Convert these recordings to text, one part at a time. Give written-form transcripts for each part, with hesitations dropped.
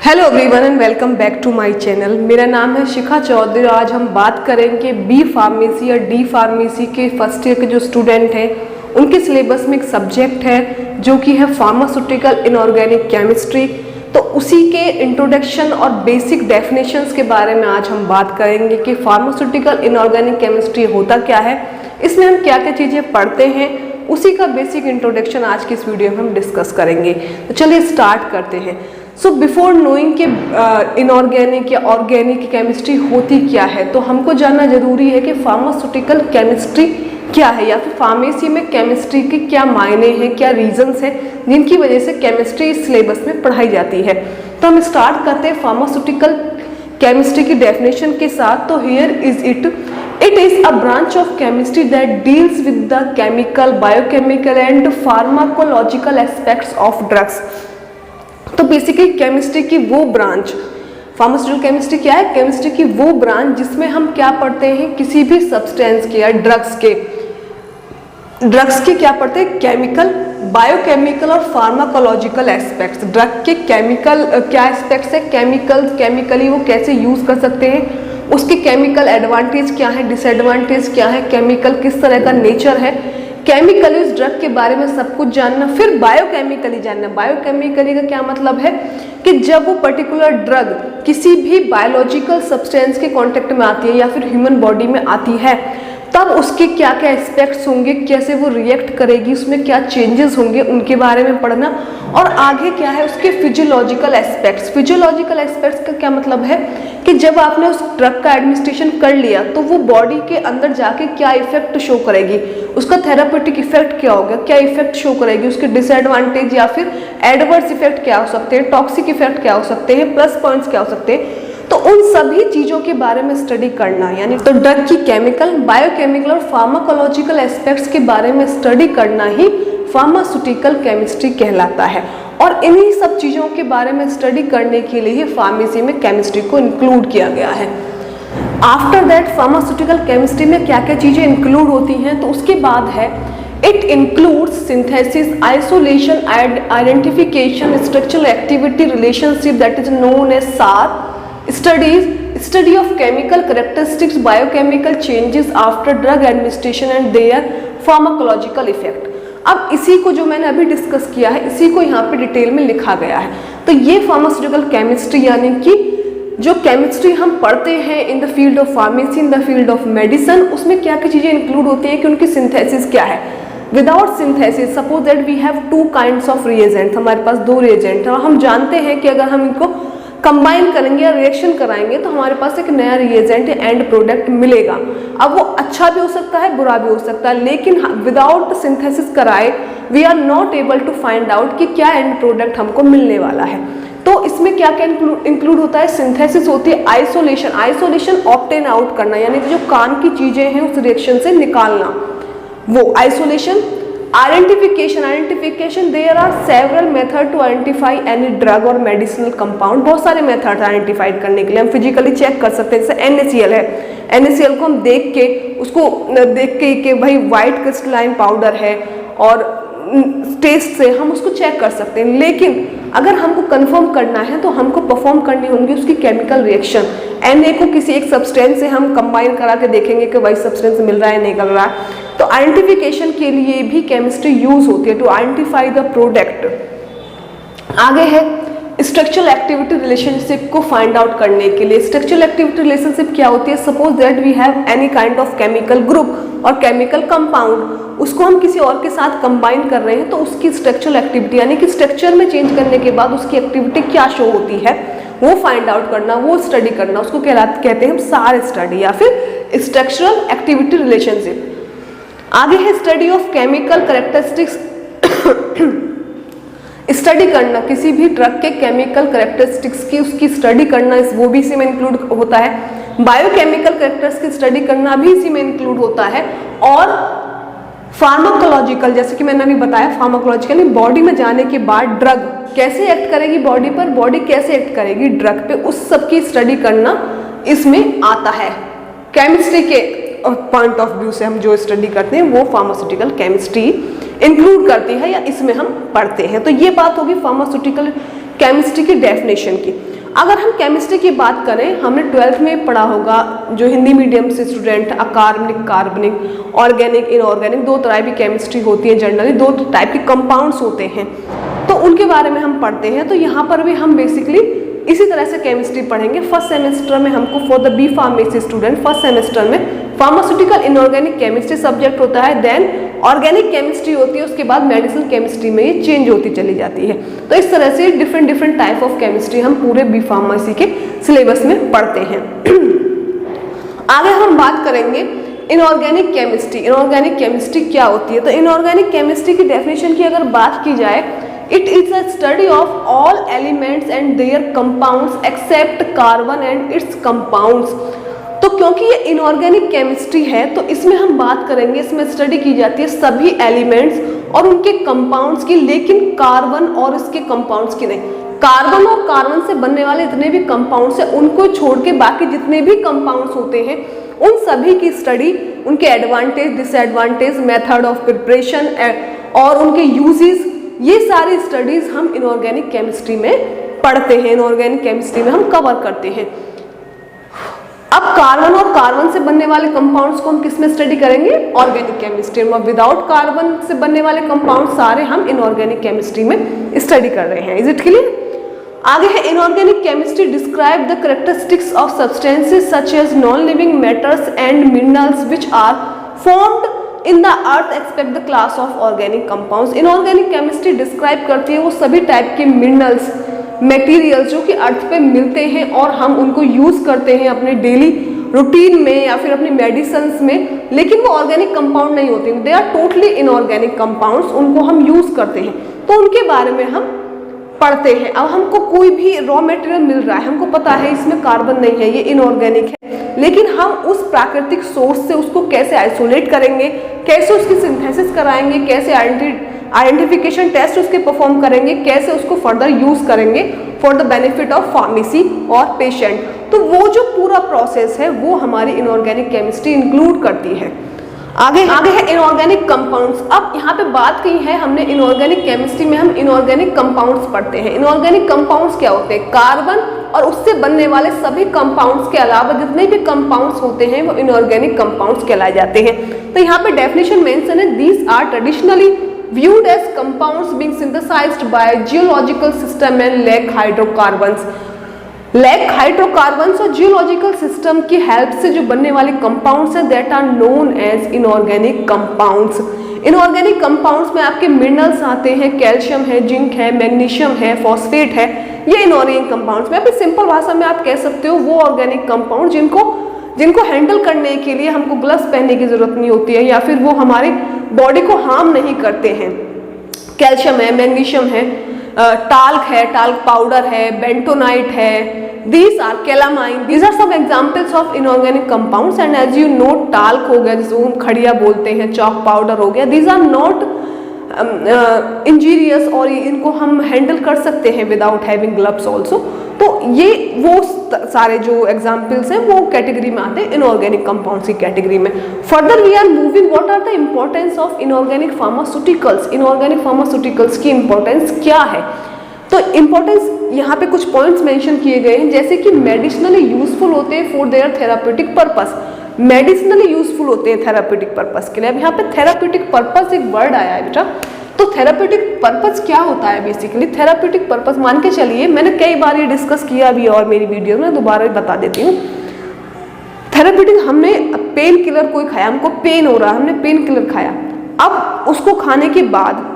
Hello everyone and welcome back to my channel. मेरा नाम है शिखा चौधरी। आज हम बात करेंगे बी फार्मेसी या डी फार्मेसी के फर्स्ट ईयर के जो स्टूडेंट हैं उनके सिलेबस में एक सब्जेक्ट है जो कि है फार्मास्यूटिकल इनऑर्गेनिक केमिस्ट्री। तो उसी के इंट्रोडक्शन और बेसिक डेफिनेशंस के बारे में आज हम बात करेंगे कि फार्मास्यूटिकल इनऑर्गेनिक केमिस्ट्री होता क्या है, इसमें हम क्या क्या चीज़ें पढ़ते हैं, उसी का बेसिक इंट्रोडक्शन आज की इस वीडियो में हम डिस्कस करेंगे। तो चलिए स्टार्ट करते हैं। सो बिफोर नोइंग के इनऑर्गेनिक या ऑर्गेनिक केमिस्ट्री होती क्या है, तो हमको जानना जरूरी है कि फार्मास्यूटिकल केमिस्ट्री क्या है या फिर फार्मेसी में केमिस्ट्री के क्या मायने हैं, क्या रीजंस हैं जिनकी वजह से केमिस्ट्री इस सिलेबस में पढ़ाई जाती है। तो हम स्टार्ट करते हैं फार्मास्यूटिकल केमिस्ट्री की डेफिनेशन के साथ। तो here is it is a branch of chemistry that deals with the chemical, biochemical and pharmacological aspects of drugs. तो बेसिकली केमिस्ट्री की वो ब्रांच, फार्मास्यूटिकल केमिस्ट्री क्या है, केमिस्ट्री की वो ब्रांच जिसमें हम क्या पढ़ते हैं, किसी भी सब्सटेंस के या ड्रग्स के क्या पढ़ते हैं, केमिकल, बायोकेमिकल और फार्माकोलॉजिकल एस्पेक्ट्स। ड्रग के केमिकल क्या एस्पेक्ट्स है, केमिकली वो कैसे यूज कर सकते हैं, उसके केमिकल एडवांटेज क्या है, डिसएडवांटेज क्या है, केमिकल किस तरह का नेचर है, केमिकली उस ड्रग के बारे में सब कुछ जानना। फिर बायोकेमिकली जानना। बायोकेमिकली का क्या मतलब है कि जब वो पर्टिकुलर ड्रग किसी भी बायोलॉजिकल सब्सटेंस के कांटेक्ट में आती है या फिर ह्यूमन बॉडी में आती है, तब उसके क्या क्या एस्पेक्ट्स होंगे, कैसे वो रिएक्ट करेगी, उसमें क्या चेंजेस होंगे, उनके बारे में पढ़ना। और आगे क्या है उसके फिजियोलॉजिकल एस्पेक्ट्स। फिजियोलॉजिकल एस्पेक्ट्स का क्या मतलब है कि जब आपने उस ड्रग का एडमिनिस्ट्रेशन कर लिया तो वो बॉडी के अंदर जाके क्या इफेक्ट शो करेगी, उसका थेरापेटिक इफेक्ट क्या होगा, क्या इफेक्ट शो करेगी, उसके डिसएडवांटेज या फिर एडवर्स इफेक्ट क्या हो सकते हैं, टॉक्सिक इफेक्ट क्या हो सकते हैं, प्लस पॉइंट्स क्या हो सकते हैं। तो उन सभी चीज़ों के बारे में स्टडी करना, यानी तो ड्रग की केमिकल, बायोकेमिकल और फार्माकोलॉजिकल एस्पेक्ट्स के बारे में स्टडी करना ही फार्मास्यूटिकल केमिस्ट्री कहलाता है। और इन्हीं सब चीज़ों के बारे में स्टडी करने के लिए ही फार्मेसी में केमिस्ट्री को इंक्लूड किया गया है। आफ्टर दैट फार्मास्यूटिकल केमिस्ट्री में क्या क्या चीज़ें इंक्लूड होती हैं, तो उसके बाद है it includes synthesis, isolation, identification, structural activity, relationship that is known as SAR, study of chemical characteristics, biochemical changes after drug administration and their pharmacological effect। अब इसी को जो मैंने अभी डिस्कस किया है, इसी को यहाँ पे डिटेल में लिखा गया है। तो ये फार्मास्यूटिकल केमिस्ट्री यानी कि जो केमिस्ट्री हम पढ़ते हैं in the field of pharmacy, in the field of medicine, उसमें क्या क्या चीज़ें इंक्लूड होती हैं कि उनकी सिंथेसिस क्या है। Without synthesis, suppose that we have two kinds of reagent, हमारे पास दो रिएजेंट है और हम जानते हैं कि अगर हम इनको कंबाइन करेंगे या रिएक्शन कराएंगे तो हमारे पास एक नया रिएजेंट एंड प्रोडक्ट मिलेगा। अब वो अच्छा भी हो सकता है, बुरा भी हो सकता है, लेकिन विदाउट सिंथेसिस कराए we are not able to find out कि क्या एंड प्रोडक्ट हमको मिलने वाला है। तो इसमें क्या क्या इंक्लूड होता है, सिंथेसिस होती है, आइसोलेशन ऑब्टेन आउट करना, यानी जो काम की चीजें हैं उस रिएक्शन से निकालना, वो isolation. Identification, there are several method to identify any drug और मेडिसिनल कंपाउंड। बहुत सारे मेथड आइडेंटिफाइड करने के लिए हम फिजिकली चेक कर सकते हैं। जैसे NaCl है, NaCl को हम देख के कि भाई वाइट क्रिस्टलाइन पाउडर है और टेस्ट से हम उसको चेक कर सकते हैं। लेकिन अगर हमको कंफर्म करना है तो हमको परफॉर्म करनी होंगी उसकी केमिकल रिएक्शन। Na को किसी एक सब्सटेंस से हम कंबाइन करा के देखेंगे कि वही सब्सटेंस मिल रहा है, निकल रहा है। तो आइडेंटिफिकेशन के लिए भी केमिस्ट्री यूज होती है, टू आइडेंटिफाई द प्रोडक्ट। आगे है स्ट्रक्चरल एक्टिविटी रिलेशनशिप को फाइंड आउट करने के लिए। स्ट्रक्चरल एक्टिविटी रिलेशनशिप क्या होती है, suppose that we have any kind of chemical group और केमिकल कंपाउंड, उसको हम किसी और के साथ कंबाइन कर रहे हैं तो उसकी स्ट्रक्चरल एक्टिविटी यानी कि स्ट्रक्चर में चेंज करने के बाद उसकी एक्टिविटी क्या शो होती है वो फाइंड आउट करना, वो स्टडी करना, उसको कहते हैं हम सार स्टडी या फिर स्ट्रक्चरल एक्टिविटी रिलेशनशिप। आगे है study of chemical characteristics, study करना किसी भी ड्रग के केमिकल कैरेक्टरिस्टिक्स की, उसकी स्टडी करना, वो भी इसी में इंक्लूड होता है। बायोकेमिकल कैरेक्टर्स की स्टडी करना भी इसी में इंक्लूड होता है। और फार्माकोलॉजिकल, जैसे कि मैंने अभी बताया, फार्माकोलॉजिकली बॉडी में जाने के बाद ड्रग कैसे एक्ट करेगी बॉडी पर, बॉडी कैसे एक्ट करेगी ड्रग पे, उस सब की स्टडी करना इसमें आता है। केमिस्ट्री के पॉइंट ऑफ व्यू से हम जो स्टडी करते हैं वो फार्मास्यूटिकल केमिस्ट्री इंक्लूड करती है या इसमें हम पढ़ते हैं। तो ये बात होगी फार्मास्यूटिकल केमिस्ट्री की डेफिनेशन की। अगर हम केमिस्ट्री की बात करें, हमने 12th में पढ़ा होगा, जो हिंदी मीडियम से स्टूडेंट, अकार्बनिक, कार्बनिक, ऑर्गेनिक, इनऑर्गेनिक, दो तरह की केमिस्ट्री होती है। जनरली दो टाइप के कंपाउंड्स होते हैं, तो उनके बारे में हम पढ़ते हैं। तो यहाँ पर भी हम बेसिकली इसी तरह से केमिस्ट्री पढ़ेंगे। फर्स्ट सेमेस्टर में हमको for the B pharmacy student first semester में फार्मास्यूटिकल इनऑर्गेनिक केमिस्ट्री सब्जेक्ट होता है, देन ऑर्गेनिक केमिस्ट्री होती है, उसके बाद मेडिसिनल केमिस्ट्री में ये चेंज होती चली जाती है। तो इस तरह से डिफरेंट टाइप ऑफ केमिस्ट्री हम पूरे बी फार्मेसी के सिलेबस में पढ़ते हैं। आगे हम बात करेंगे इनऑर्गेनिक केमिस्ट्री। इनऑर्गेनिक केमिस्ट्री क्या होती है? तो इनऑर्गेनिक केमिस्ट्री की डेफिनेशन की अगर बात की जाए, it is a study of all elements and their compounds except carbon and its compounds. तो क्योंकि ये इनऑर्गेनिक केमिस्ट्री है, तो इसमें हम बात करेंगे, इसमें स्टडी की जाती है सभी एलिमेंट्स और उनके कंपाउंड्स की, लेकिन कार्बन और इसके कंपाउंड्स की नहीं। कार्बन और कार्बन से बनने वाले जितने भी कंपाउंड्स हैं उनको छोड़ के बाकी जितने भी कंपाउंड्स होते हैं उन सभी की स्टडी, उनके advantage, disadvantage, method of preparation और उनके यूजेस, ये सारी स्टडीज हम इनऑर्गेनिक केमिस्ट्री में पढ़ते हैं, इनऑर्गेनिक केमिस्ट्री में हम कवर करते हैं। अब कार्बन और कार्बन से बनने वाले कंपाउंड्स को हम किस में स्टडी करेंगे? ऑर्गेनिक केमिस्ट्री में। विदाउट कार्बन से बनने वाले कंपाउंड सारे हम इनऑर्गेनिक केमिस्ट्री में स्टडी कर रहे हैं। Is it clear? आगे है inorganic chemistry describe the characteristics of substances such as non living matters and minerals which are formed in the earth expect the class of organic compounds. Inorganic chemistry describe करती है वो सभी type के minerals, materials जो कि अर्थ पे मिलते हैं और हम उनको यूज करते हैं अपने डेली रूटीन में या फिर अपनी मेडिसिन्स में, लेकिन वो ऑर्गेनिक कंपाउंड नहीं होते, they are totally inorganic compounds, उनको हम यूज करते हैं। तो उनके बारे में हम पढ़ते हैं। अब हमको कोई भी रॉ मटेरियल मिल रहा है, हमको पता है इसमें कार्बन नहीं है, ये इनऑर्गेनिक है, लेकिन हम उस प्राकृतिक सोर्स से उसको कैसे आइसोलेट करेंगे, कैसे उसकी सिंथेसिस कराएंगे, कैसे आइडेंटिफिकेशन टेस्ट उसके परफॉर्म करेंगे, कैसे उसको फर्दर यूज करेंगे for the benefit of pharmacy और पेशेंट। तो वो जो पूरा प्रोसेस है वो हमारी इनऑर्गेनिक केमिस्ट्री इंक्लूड करती है। आगे है इनऑर्गेनिक कंपाउंड्स। अब यहाँ पे बात की है हमने इनऑर्गेनिक केमिस्ट्री में हम इनऑर्गेनिक कंपाउंड्स पढ़ते हैं। इनऑर्गेनिक कंपाउंड्स क्या होते हैं? कार्बन और उससे बनने वाले सभी कंपाउंड्स के अलावा जितने भी कंपाउंड्स होते हैं वो इनऑर्गेनिक कंपाउंड्स कहलाए जाते हैं। तो यहाँ पे डेफिनेशन मेंशन है, these are traditionally viewed as compounds being synthesized by geological system and lack hydrocarbons। Lack hydrocarbons और जियोलॉजिकल सिस्टम की हेल्प से जो बनने वाले कंपाउंड्स हैं that are known as inorganic compounds. Inorganic compounds में आपके मिनरल्स आते हैं, कैल्शियम है, जिंक है, मैग्नीशियम है, फॉस्फेट है, ये इनऑर्गेनिक कंपाउंड्स में। अपनी सिंपल भाषा में आप कह सकते हो वो ऑर्गेनिक कंपाउंड जिनको हैंडल करने के लिए हमको ग्लव्स पहनने की जरूरत नहीं होती है या फिर वो हमारे बॉडी को हार्म नहीं करते हैं। कैल्शियम है, मैग्नीशियम है, टाल्क है, टाल्क पाउडर है, बेंटोनाइट है, these are calamine, these are some examples of inorganic compounds and as you know talc हो गया जिसको हम खड़िया बोलते हैं, चॉक पाउडर हो गया, these are not इंजीरियस और इनको हम हैंडल कर सकते हैं विदाउट हैविंग ग्लव्स ऑल्सो। तो ये वो सारे जो एग्जाम्पल्स हैं वो कैटेगरी में आते हैं इनऑर्गेनिक कंपाउंड्स की कैटेगरी में। Further we are moving, what are the importance of inorganic pharmaceuticals. Inorganic pharmaceuticals की इंपॉर्टेंस क्या है? तो इम्पोर्टेंस यहाँ पे कुछ पॉइंट्स मेंशन किए गए हैं, जैसे कि मेडिसिनली यूजफुल होते हैं for their therapeutic purpose. Medicinally useful होते हैं थेराप्यूटिक पर्पस के लिए। अब यहाँ पे थेराप्यूटिक पर्पस एक वर्ड आया है बेटा, तो थेराप्यूटिक पर्पस क्या होता है? बेसिकली थेराप्यूटिक पर्पस मान के चलिए, मैंने कई बार ये डिस्कस किया भी और मेरी वीडियो में दोबारा भी बता देती हूँ। थेराप्यूटिक, हमने पेन किलर कोई खाया, हमको पेन हो रहा है, हमने पेन किलर खाया, अब उसको खाने के बाद,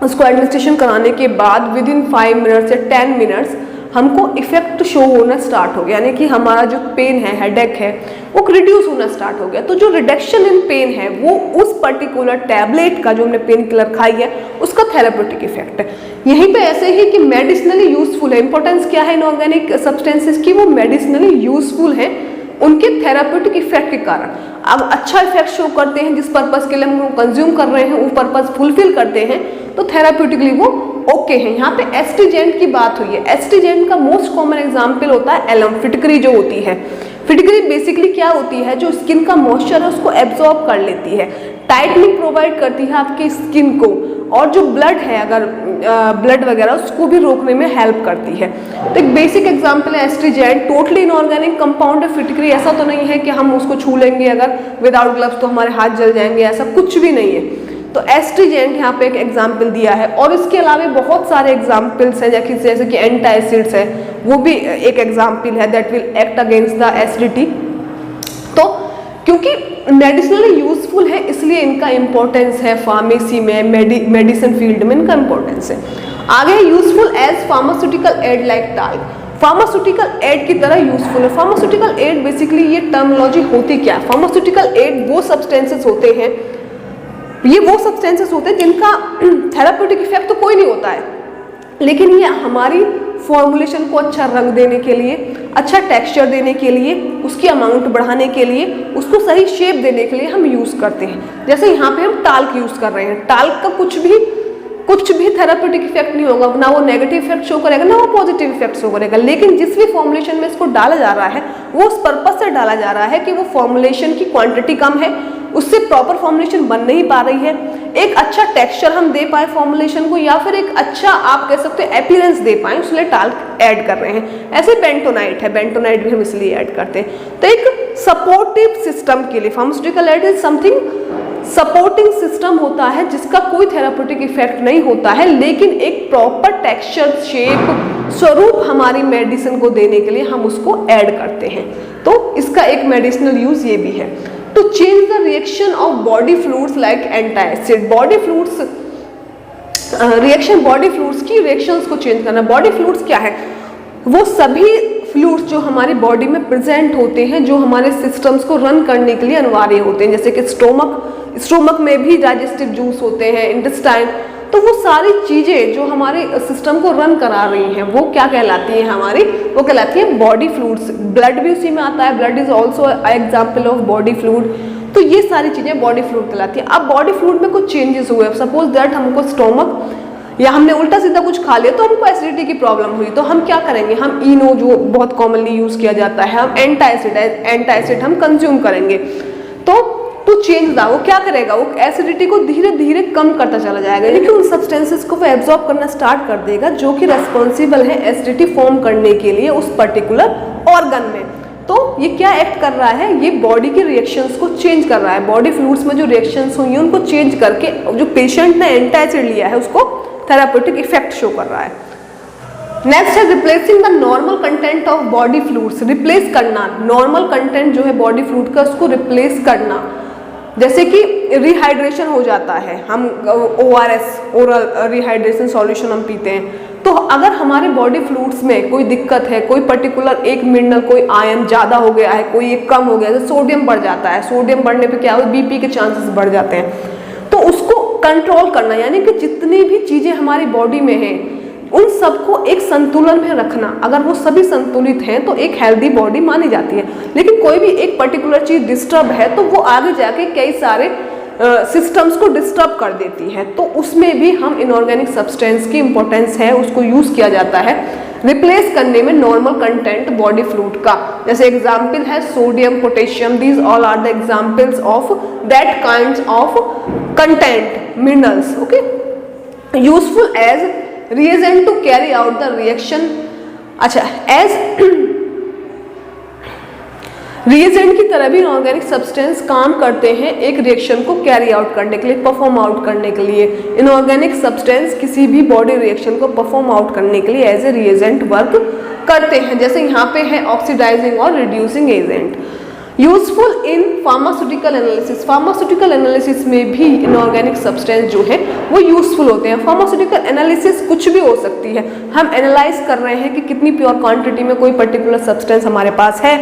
उसको एडमिनिस्ट्रेशन कराने के बाद विद इन 5 मिनट्स या 10 मिनट्स हमको इफेक्ट शो होना स्टार्ट हो गया, यानी कि हमारा जो पेन है, हेडेक है, वो रिड्यूस होना स्टार्ट हो गया। तो जो रिडक्शन इन पेन है वो उस पर्टिकुलर टैबलेट का, जो हमने पेन किलर खाई है, उसका थेराप्यूटिक इफेक्ट है। यहीं पे ऐसे ही कि मेडिसिनली यूजफुल है। इंपॉर्टेंस क्या है इनऑर्गेनिक सब्सटेंसेस की? वो मेडिसिनली यूजफुल है उनके थेराप्यूटिक इफेक्ट के कारण। अब अच्छा इफेक्ट शो करते हैं, जिस पर्पस के लिए हम कंज्यूम कर रहे हैं वो पर्पस फुलफिल करते हैं, तो थेराप्यूटिकली वो ओके है। यहाँ पे एस्ट्रीजेंट की बात हुई है। एस्ट्रीजेंट का मोस्ट कॉमन एग्जांपल होता है एलम, फिटकरी जो होती है। फिटकरी बेसिकली क्या होती है? जो स्किन का मॉइस्चर है उसको एब्जॉर्ब कर लेती है, टाइटनिंग प्रोवाइड करती है आपकी स्किन को, और जो ब्लड है, अगर ब्लड वगैरह, उसको भी रोकने में हेल्प करती है। तो एक बेसिक एग्जांपल है एस्ट्रीजेंट, टोटली इनऑर्गेनिक कंपाउंड है फिटकरी। ऐसा तो नहीं है कि हम उसको छू लेंगे अगर विदाउट ग्लव्स तो हमारे हाथ जल जाएंगे, ऐसा कुछ भी नहीं है। तो एस्ट्रीजेंट यहाँ पे एक एग्जाम्पल दिया है, और इसके अलावा बहुत सारे एग्जाम्पल्स हैं, जैसे कि एंटासिड्स है, वो भी एक एग्जाम्पल है that will act against the acidity. तो क्योंकि मेडिसिनली यूजफुल है इसलिए इनका इंपॉर्टेंस है फार्मेसी में, मेडिसिन फील्ड में इनका इंपॉर्टेंस है। आगे useful as pharmaceutical aid like talc, pharmaceutical aid की तरह यूजफुल है। फार्मास्यूटिकल एड बेसिकली ये टर्मिनोलॉजी होती क्या है? फार्मास्यूटिकल एड वो सब्सटेंसेस होते हैं, ये वो सब्सटेंसेस होते हैं जिनका थेराप्यूटिक इफेक्ट तो कोई नहीं होता है, लेकिन ये हमारी फॉर्मुलेशन को अच्छा रंग देने के लिए, अच्छा टेक्सचर देने के लिए, उसकी अमाउंट बढ़ाने के लिए, उसको सही शेप देने के लिए हम यूज़ करते हैं। जैसे यहाँ पे हम टाल्क यूज़ कर रहे हैं, टाल्क का कुछ भी थेराप्यूटिक इफेक्ट नहीं होगा, ना वो नेगेटिव इफेक्ट शो करेगा ना वो पॉजिटिव इफेक्ट शो करेगा, लेकिन जिस भी फॉर्मुलेशन में इसको डाला जा रहा है वो उस पर्पज से डाला जा रहा है कि वो फॉर्मुलेशन की क्वांटिटी कम है, उससे प्रॉपर फॉर्मुलेशन बन नहीं पा रही है, एक अच्छा टेक्सचर हम दे पाए फॉर्मुलेशन को, या फिर एक अच्छा आप कह सकते हो अपीयरेंस दे पाए, इसलिए टाल्क ऐड कर रहे हैं। ऐसे बेंटोनाइट है, बेंटोनाइट भी हम इसलिए ऐड करते हैं। तो एक सपोर्टिव सिस्टम के लिए pharmaceutical aid is something supporting system होता है जिसका कोई थेराप्यूटिक इफेक्ट नहीं होता है, लेकिन एक प्रॉपर टेक्सचर, शेप, स्वरूप हमारी मेडिसिन को देने के लिए हम उसको ऐड करते हैं। तो इसका एक मेडिसिनल यूज ये भी है। To change the reaction of body fluids like antacid, body fluids reaction, body fluids की रिएक्शंस को चेंज करना। बॉडी फ्लूइड्स क्या है? वो सभी फ्लूइड्स जो हमारी बॉडी में प्रेजेंट होते हैं, जो हमारे सिस्टम्स को रन करने के लिए अनिवार्य होते हैं, जैसे कि स्टोमक में भी डाइजेस्टिव जूस होते हैं, इंटेस्टाइन, तो वो सारी चीजें जो हमारे सिस्टम को रन करा रही हैं वो क्या कहलाती हैं हमारी? वो कहलाती है बॉडी फ्लूइड्स। ब्लड भी उसी में आता है, blood is also example of body fluid. तो ये सारी चीजें बॉडी फ्लूइड कहलाती है। अब बॉडी फ्लूइड में कुछ चेंजेस हुए, सपोज दैट हमको स्टोमक या हमने उल्टा सीधा कुछ खा लिया तो हमको एसिडिटी की प्रॉब्लम हुई, तो हम क्या करेंगे? हम इनो, जो बहुत कॉमनली यूज किया जाता है, हम एंटासिड हम कंज्यूम करेंगे। तो टू चेंज द, वो क्या करेगा? वो एसिडिटी को धीरे धीरे कम करता चला जाएगा, लेकिन उन सब्सटेंसेस को वो एब्जॉर्ब करना स्टार्ट कर देगा जो कि रेस्पॉन्सिबल है एसिडिटी फॉर्म करने के लिए उस पर्टिकुलर ऑर्गन में। तो ये क्या एक्ट कर रहा है? ये बॉडी के रिएक्शंस को चेंज कर रहा है। बॉडी फ्लूइड्स में जो रिएक्शंस हुई हैं उनको चेंज करके जो पेशेंट ने एंटासिड लिया है उसको थेराप्यूटिक इफेक्ट शो कर रहा है। नेक्स्ट है replacing the normal content of body fluids, replace करना, नॉर्मल कंटेंट जो है बॉडी फ्लूइड का उसको रिप्लेस करना। जैसे कि रिहाइड्रेशन हो जाता है, हम ORS, ओरल रिहाइड्रेशन सॉल्यूशन हम पीते हैं, तो अगर हमारे बॉडी फ्लूइड्स में कोई दिक्कत है, कोई पर्टिकुलर एक मिनरल, कोई आयन ज़्यादा हो गया है, कोई एक कम हो गया है, सोडियम बढ़ जाता है, सोडियम बढ़ने पे क्या हो, BP के चांसेस बढ़ जाते हैं, तो उसको कंट्रोल करना, यानी कि जितनी भी चीज़ें हमारी बॉडी में हैं उन सबको एक संतुलन में रखना। अगर वो सभी संतुलित हैं तो एक हेल्दी बॉडी मानी जाती है, लेकिन कोई भी एक पर्टिकुलर चीज़ डिस्टर्ब है तो वो आगे जाके कई सारे सिस्टम्स को डिस्टर्ब कर देती है, तो उसमें भी हम इनऑर्गेनिक सब्सटेंस की इंपॉर्टेंस है, उसको यूज़ किया जाता है रिप्लेस करने में नॉर्मल कंटेंट बॉडी फ्लूइड का। जैसे एग्जाम्पल है sodium, potassium, these all are the examples of that kinds of content minerals. Okay, useful as reagent to carry out the reaction। अच्छा, एज reagent की तरह भी इनऑर्गेनिक सब्सटेंस काम करते हैं एक रिएक्शन को कैरी आउट करने के लिए, परफॉर्म आउट करने के लिए। इनऑर्गेनिक सब्सटेंस किसी भी बॉडी रिएक्शन को परफॉर्म आउट करने के लिए एज ए रिएजेंट वर्क करते हैं। जैसे यहाँ पे है ऑक्सीडाइजिंग और reducing agent. Useful in pharmaceutical analysis, pharmaceutical analysis में भी इनऑर्गेनिक सब्सटेंस जो है वो यूजफुल होते हैं। फार्मास्यूटिकल एनालिसिस कुछ भी हो सकती है, हम एनालाइज कर रहे हैं कि कितनी प्योर क्वांटिटी में कोई पर्टिकुलर सब्सटेंस हमारे पास है,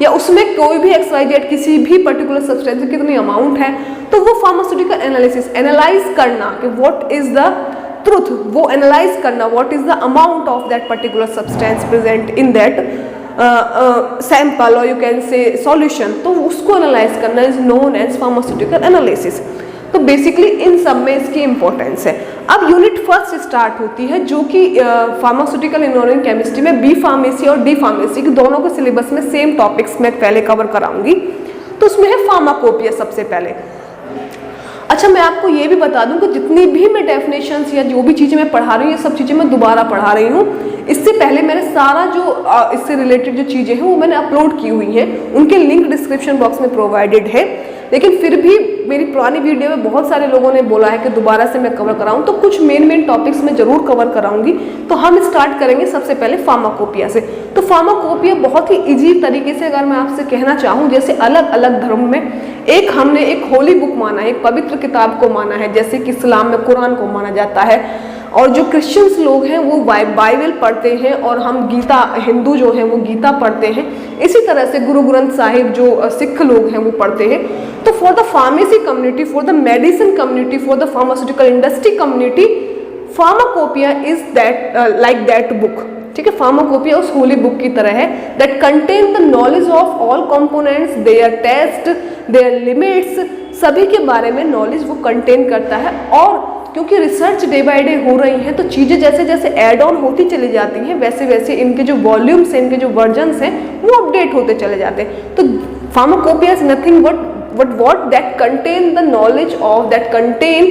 या उसमें कोई भी XYZ किसी भी पर्टिकुलर सब्सटेंस की कितनी अमाउंट है, तो वो फार्मास्यूटिकल एनालिसिस, एनालाइज करना कि व्हाट इज द ट्रुथ, वो एनालाइज करना what is the amount of that particular substance present in that sample और यू कैन से सॉल्यूशन, तो उसको एनालाइज करना is known as pharmaceutical analysis. तो बेसिकली इन सब में इसकी इंपॉर्टेंस है। अब यूनिट फर्स्ट स्टार्ट होती है जो कि फार्मास्यूटिकल इनऑर्गेनिक केमिस्ट्री में बी फार्मेसी और डी फार्मेसी की दोनों के सिलेबस में सेम टॉपिक्स में पहले कवर कराऊंगी। तो उसमें है फार्माकोपिया सबसे पहले। अच्छा, मैं आपको ये भी बता दूं कि जितनी भी मैं डेफिनेशंस या जो भी चीज़ें मैं पढ़ा रही हूँ, ये सब चीज़ें मैं दोबारा पढ़ा रही हूँ। इससे पहले मैंने सारा जो इससे रिलेटेड जो चीज़ें हैं वो मैंने अपलोड की हुई हैं, उनके लिंक डिस्क्रिप्शन बॉक्स में प्रोवाइडेड है। लेकिन फिर भी मेरी पुरानी वीडियो में बहुत सारे लोगों ने बोला है कि दोबारा से मैं कवर कराऊं, तो कुछ मेन टॉपिक्स मैं जरूर कवर कराऊंगी। तो हम स्टार्ट करेंगे सबसे पहले फार्माकोपिया से। तो फार्माकोपिया बहुत ही इजी तरीके से अगर मैं आपसे कहना चाहूँ, जैसे अलग अलग धर्म में हमने एक होली बुक माना है, एक पवित्र किताब को माना है, जैसे कि इस्लाम में कुरान को माना जाता है, और जो क्रिश्चियंस लोग हैं वो बाइबल पढ़ते हैं, और हम गीता, हिंदू जो हैं वो गीता पढ़ते हैं। इसी तरह से गुरु ग्रंथ साहिब जो सिख लोग हैं वो पढ़ते हैं। तो for the pharmacy community, for the medicine community, for the pharmaceutical industry community, pharmacopoeia is that like that book. ठीक है, फार्माकोपिया उस होली बुक की तरह है, that contain the knowledge of all components, their test, their limits, सभी के बारे में नॉलेज वो कंटेन करता है। और क्योंकि रिसर्च डे बाय डे हो रही है, तो चीज़ें जैसे जैसे ऐड ऑन होती चली जाती हैं, वैसे वैसे इनके जो वॉल्यूम्स हैं, इनके जो वर्जन्स हैं वो अपडेट होते चले जाते हैं। तो pharmacopoeia is nothing but what that contain the knowledge of, that contain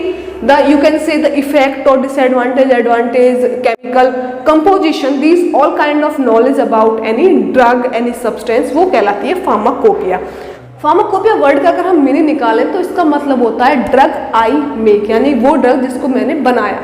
the, you can say, the effect or disadvantage, advantage, chemical composition, these all kind of knowledge about any drug, any substance, वो कहलाती है pharmacopoeia. Pharmacopoeia word का अगर हम meaning निकालें तो इसका मतलब होता है ड्रग आई मेक, यानी वो ड्रग जिसको मैंने बनाया,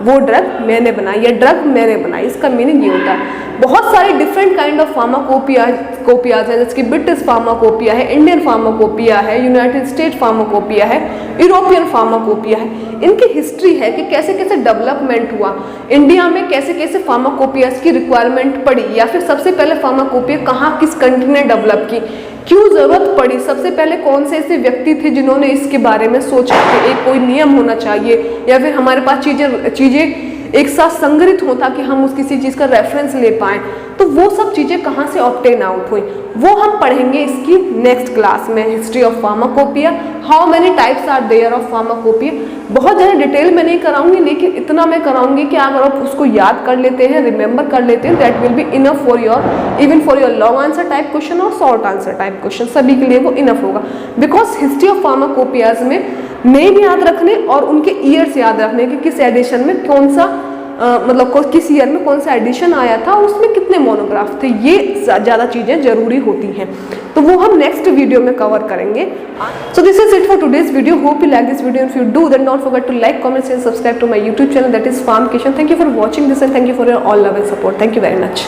वो ड्रग मैंने बनाई या ड्रग मैंने बनाई, इसका मीनिंग ये होता है। बहुत सारे डिफरेंट काइंड ऑफ फार्माकोपियाज है, जैसे कि ब्रिटिश फार्माकोपिया है, इंडियन फार्माकोपिया है, यूनाइटेड स्टेट फार्माकोपिया है, यूरोपियन फार्माकोपिया है। इनकी हिस्ट्री है कि कैसे कैसे डेवलपमेंट हुआ, इंडिया में कैसे कैसे फार्माकोपियाज की रिक्वायरमेंट पड़ी, या फिर सबसे पहले फार्माकोपिया कहाँ किस कंट्री ने डेवलप की, क्यों जरूरत पड़ी, सबसे पहले कौन से ऐसे व्यक्ति थे जिन्होंने इसके बारे में सोचा कि एक कोई नियम होना चाहिए, या फिर हमारे पास चीजें एक साथ संग्रहित हो ताकि हम उस किसी चीज का रेफरेंस ले पाएं। तो वो सब चीजें कहाँ से ऑब्टेन आउट हुई, वो हम पढ़ेंगे इसकी नेक्स्ट क्लास में, history of pharmacopoeia, how many types are there of pharmacopoeia. बहुत ज़्यादा डिटेल में नहीं कराऊंगी, लेकिन इतना मैं कराऊंगी कि अगर आप उसको याद कर लेते हैं, रिमेंबर कर लेते हैं, that will be enough for your, even for your long answer type question और शॉर्ट आंसर टाइप क्वेश्चन, सभी के लिए वो इनफ होगा। बिकॉज हिस्ट्री ऑफ फार्माकोपियाज में नेम याद रखने और उनके ईयर्स याद रखने कि किस एडिशन में कौन सा मतलब किस ईयर में कौन सा एडिशन आया था, उसमें कितने मोनोग्राफ थे, ये ज़्यादा चीज़ें जरूरी होती हैं। तो वो हम नेक्स्ट वीडियो में कवर करेंगे। So this is it for today's video. Hope you like this video. If you do then don't forget to like, comment, share, subscribe to my YouTube channel, that is Pharmcation. Thank you for watching this and thank you for your all love and support. Thank you very much.